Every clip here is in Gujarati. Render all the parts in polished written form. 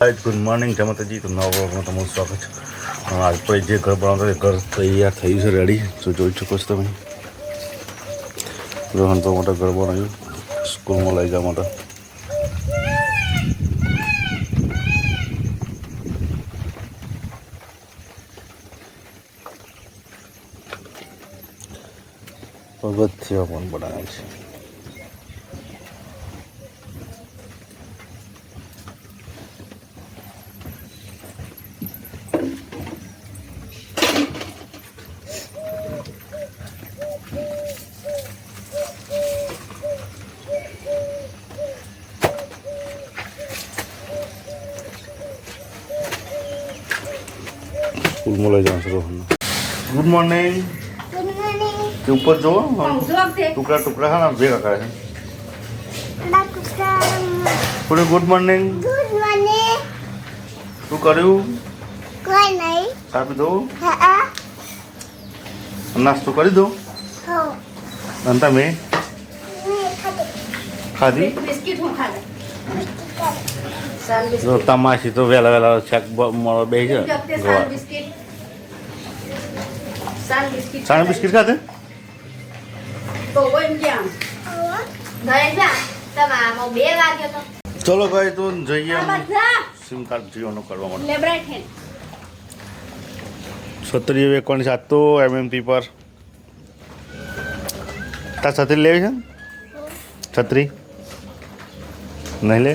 ગુડ મોર્નિંગ જય માતાજી. તો નવા વ્લોગમાં તમારું સ્વાગત છે. આજ પછી જે ઘર બનાવતા ઘર તૈયાર થયું છે, રેડી. તો જોઈ શકો છો તમે. રોહન તો મોટા ઘર બનાવ્યું સ્કૂલમાં લઈ જવા માટે. પગથિયા પણ બનાવ્યા છે. સ્કૂલમાં લઈ જવાનું છે રોહનને. Good morning. તે ઉપર જુઓ, ટુકડા ટુકડા હા ભેગા કરે છે. Good morning. શું કર્યું? કોઈ નહીં. આપી દઉં, હા નાસ્તો કરી દઉં. અને તમે ખાધી? જો તમાશી તો વહેલા વહેલા છેક મળવા બે છે. સાણ બિસ્કીટ ખાતે ચલો ભાઈ તો જઈએ સિમ કાર્ડ જીઓનો કરવા માટે. છત્રી વેકવાની સાત તો MMT પર તાર છત્રી લેવી છે? છત્રી નહીં લે?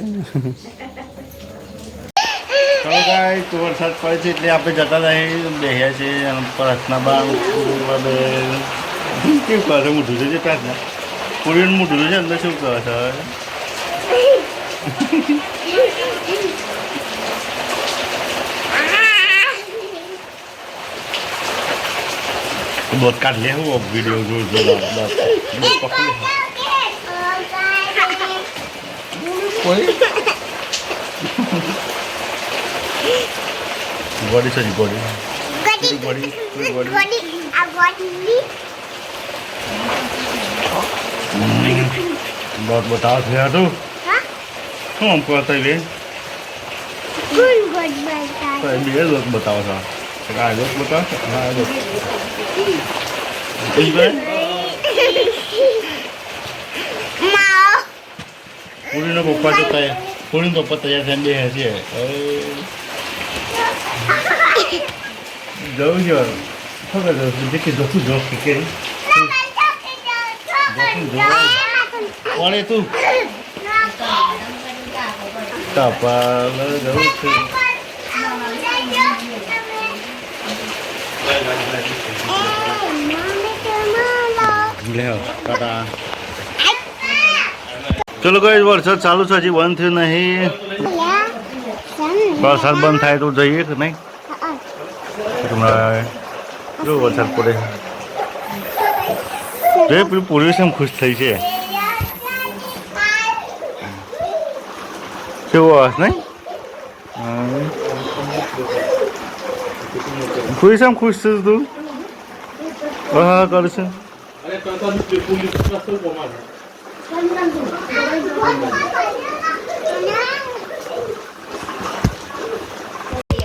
ચલો ગાય તો વરસાદ પડે છે એટલે આપણે જતા રહી બેહ્યા છીએ. પ્રાર્થના બાર કેવું કહે છે? મોઢું છે પ્રાર્થના પૂરીનું મોઢું છે અંદર શું કહે છે? દોત કાઢ લે હું વિડીયો જોઈ ગોડી છે ગોડી बहुत बताओ थे तू શું આમ કરતા લે તો એ બે લોક બતાવો છો આ લોક બતાવો આ લોક ઈ બે પૂરીનો પપ્પા તો તૈયાર પૂરીનો પપ્પા તૈયાર થઈને બે છે જવું જો ખબર દેખી જોખું જોખ કે કોણે તું તાપાલ જવું છે. ચલો કઈ વરસાદ ચાલુ છે, હજી બંધ થયું નહીં. વરસાદ બંધ થાય તો જઈએ કે નહીં? જો વરસાદ પડે જો પેલું પૂર્વી છે ખુશ થઈ છે. કેવો હસ નહીં? ખુશ છે ખુશ છે તું? હા કરશે.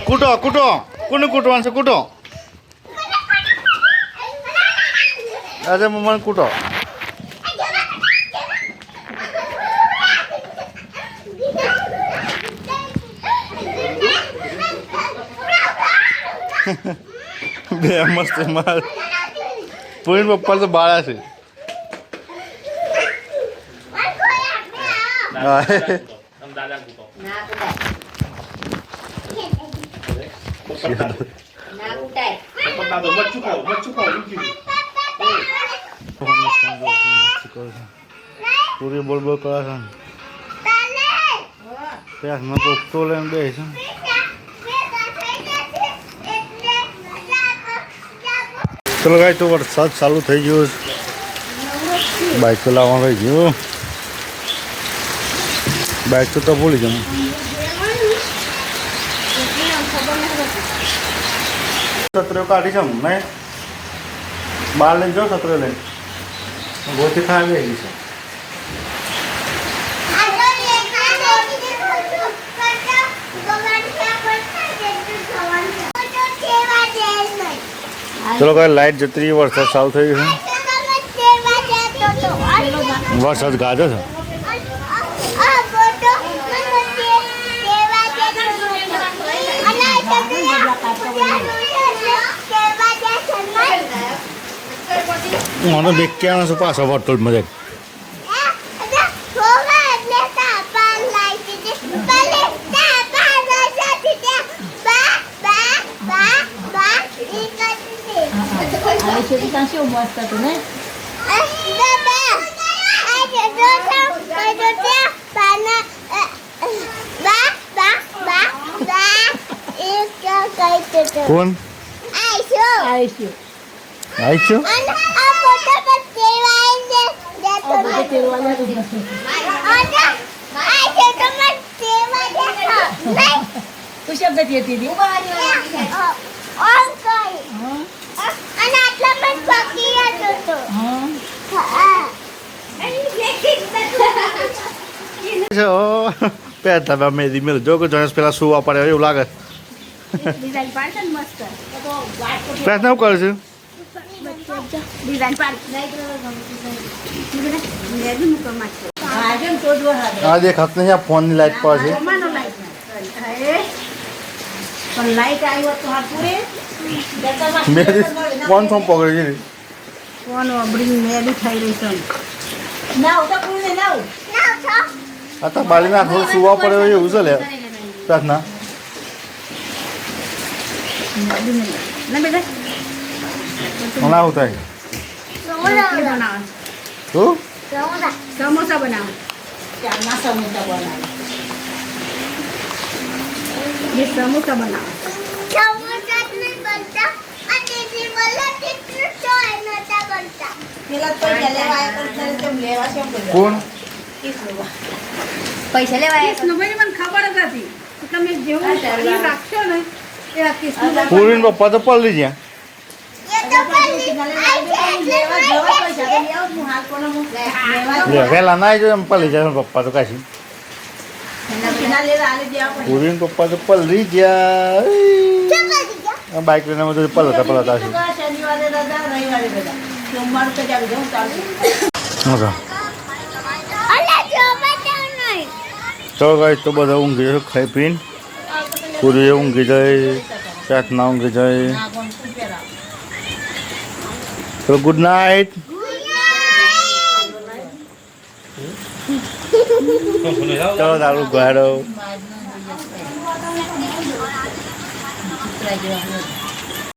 કૂટો કૂટો કોને કૂટવાનું છે? કૂટો આજે મમ્માને કૂટો. બે મસ્ત માર પૂરી પપ્પા તો બાળા છે. પૂરી બોલ બોલ કરે છે. પેટમાં પોખતો લઈને બે છે. ચલો ગાય તો વરસાદ ચાલુ થઈ ગયો. બાઇક ચલાવવાનું રહી ગયું. બાઇક તો ભૂલી જવું. છત્રીઓ કાઢી છે મેં બહાર લઈને જાઉં. છત્રીઓ લઈને ગોતી ખાવી આવી છે. Go ચલો કઈ લાઈટ જતી રહી વરસાદ ચાલુ થઈ ગયો છે વરસાદ ગાજો છે મને દેખ્યા છું પાછો વર્તુળ મજા મસ્ત હતું ને કોણ આવીશું આવીશું તું શબ્દ હતી હતી પહેરતા મેદી મેળ જો કે જણેશ પેલા સુવા પડે એવું લાગે ડિઝાઇન પાડશે ને મસ્ત પ્રયત્ન એવું કરે છે ડિઝાઇન પાડ આ દેખાત નહીં આ ફોનની લાઈટ પર છે પણ લાઈટ આવ્યો તો હા પૂરે મેદી ફોન ફોન પકડી છે ફોન અબડી મેદી થઈ રહી છે નાવ તો પૂરે નાવ આ તો બાળીના થોડું સુવા પડે એવું છે લે પ્રાર્થના ના બેટા મને આવું થાય શું સમોસા બનાવો ચાના સમોસા બનાવો ये समोसा बनाओ કોણ પૈસા લેવાય મને ખબર જ હતી તમે જેવું રાખશો ને એવા કિસ્મત પૂરીને પપ્પા તો પલળી ગયા વહેલા ના આવી એમ પલળી જાય પપ્પા તો કાશી પૂરીને પપ્પા તો પલળી ગયા બાઇક લઈને બધું પલળતા પલળતા છે ચલો ગાય તો બધા ઊંઘી જાય ખાઈ પીને પૂરી ઊંઘી જાય પ્રાર્થના ઊંઘી જાય તો ગુડ નાઇટ ચલો દારૂ ગાડો